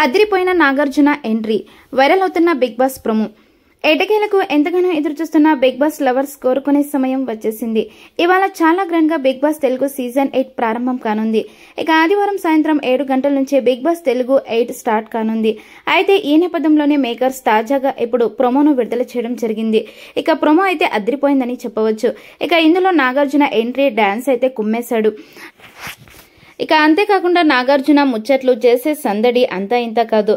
అదిరిపోయిన Nagarjuna entry, viral అవుతున్న big boss promo. ఎటకేలకు ఎంతగానో ఎదురుచూస్తున్న బిగ్ బాస్ లవర్స్ కోరుకునే సమయం వచ్చేసింది. ఇవాళ చాలా గ్రాండ్ గా బిగ్ బాస్ తెలుగు సీజన్ 8 ప్రారంభం కానుంది. ఇక ఆదివారం సాయంత్రం 7 గంటల నుంచే బిగ్ బాస్ తెలుగు 8 స్టార్ట్ కానుంది. అయితే ఈ నేపథ్యంలోనే మేకర్స్ తాజాగా ఇప్పుడు ప్రోమోను విడుదల చేయడం జరిగింది. ఇక ప్రోమో అయితే అదిరిపోయిందని చెప్పవచ్చు. ఇక ఇందులో నాగార్జున ఎంట్రీ డాన్స్ అయితే కుమ్మేశాడు. ఇక అంతేకాకుండా నాగార్జున ముచ్చట్లు చేసే సందడి అంతా ఇంత కాదు.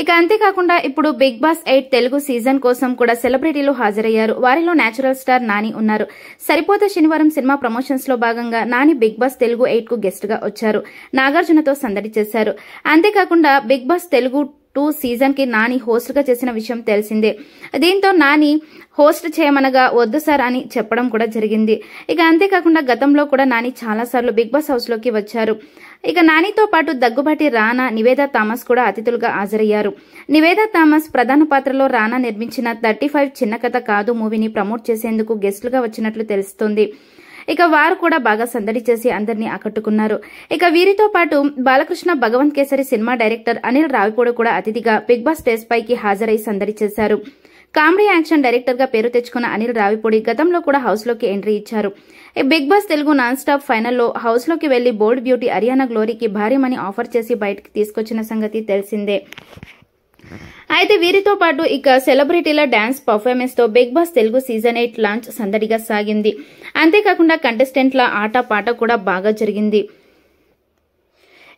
ఇక అంతేకాకుండా ఇప్పుడు బిగ్ బాస్ 8 తెలుగు సీజన్ కోసం కూడా సెలబ్రిటీలు హాజరయ్యారు. వారిలో నేచురల్ స్టార్ నాని ఉన్నారు. సరిపోతే శనివారం సినిమా ప్రమోషన్స్ లో భాగంగా నాని బిగ్ బాస్ తెలుగు 8 కు గెస్ట్ గా వచ్చారు. నాగార్జునతో సందడి చేశారు. అంతేకాకుండా బిగ్ బాస్ తెలుగు 2 సీజన్ కి నాని హోస్ట్ గా చేసిన విషయం తెలిసిందే. దీంతో నాని హోస్ట్ చేయమనగా వద్దు సార్ అని చెప్పడం కూడా జరిగింది. ఇక అంతేకాకుండా గతంలో కూడా నాని చాలా సార్లు బిగ్ బాస్ హౌస్ లోకి వచ్చారు. ఇక నానితో పాటు దగ్గుబాటి రానా, నివేదా థామస్ కూడా అతిథులుగా హాజరయ్యారు. నివేదా థామస్ ప్రధాన పాత్రలో రానా నిర్మించిన 35 చిన్న కథ కాదు మూవీని ప్రమోట్ చేసేందుకు గెస్టులుగా వచ్చినట్లు తెలుస్తోంది. ఇక వారు కూడా బాగా సందడి చేసి అందరినీ ఆకట్టుకున్నారు. ఇక వీరితో పాటు బాలకృష్ణ భగవంత్ కేసరి సినిమా డైరెక్టర్ అనిల్ రావిపూడి కూడా అతిథిగా బిగ్ బాస్ స్టేజ్ పైకి హాజరై సందడి చేశారు. కామెడీ యాక్షన్ డైరెక్టర్ గా పేరు తెచ్చుకున్న అనిల్ రావిపూడి గతంలో కూడా హౌస్ లోకి ఎంట్రీ ఇచ్చారు. బిగ్ బాస్ తెలుగు నాన్ స్టాప్ ఫైనల్లో హౌస్ లోకి వెళ్లి బోల్డ్ బ్యూటీ అరియానా గ్లోరీకి భారీ మనీ ఆఫర్ చేసి బయటికి తీసుకొచ్చిన సంగతి తెలిసిందే. అయితే వీరితో పాటు ఇక సెలబ్రిటీల డాన్స్ పర్ఫార్మెన్స్ తో బిగ్ బాస్ తెలుగు సీజన్ 8 లాంచ్ సందడిగా సాగింది. అంతేకాకుండా కంటెస్టెంట్ల ఆట పాట కూడా బాగా జరిగింది.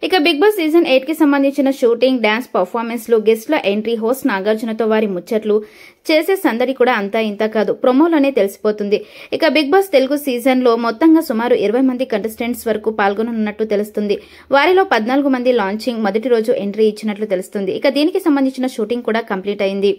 ఇక బిగ్ బాస్ సీజన్ 8 కి సంబంధించిన షూటింగ్, డాన్స్ పర్ఫార్మెన్స్ లు, గెస్ట్ల ఎంట్రీ, హోస్ట్ నాగార్జునతో వారి ముచ్చట్లు చేసే సందడి కూడా అంతా ఇంత కాదు, ప్రోమోలోనే తెలిసిపోతుంది. ఇక బిగ్ బాస్ తెలుగు సీజన్ లో మొత్తంగా సుమారు 20 మంది కంటెస్టెంట్స్ వరకు పాల్గొననున్నట్టు తెలుస్తుంది. వారిలో 14 మంది లాంచింగ్ మొదటి రోజు ఎంట్రీ ఇచ్చినట్లు తెలుస్తుంది. ఇక దీనికి సంబంధించిన షూటింగ్ కూడా కంప్లీట్ అయింది.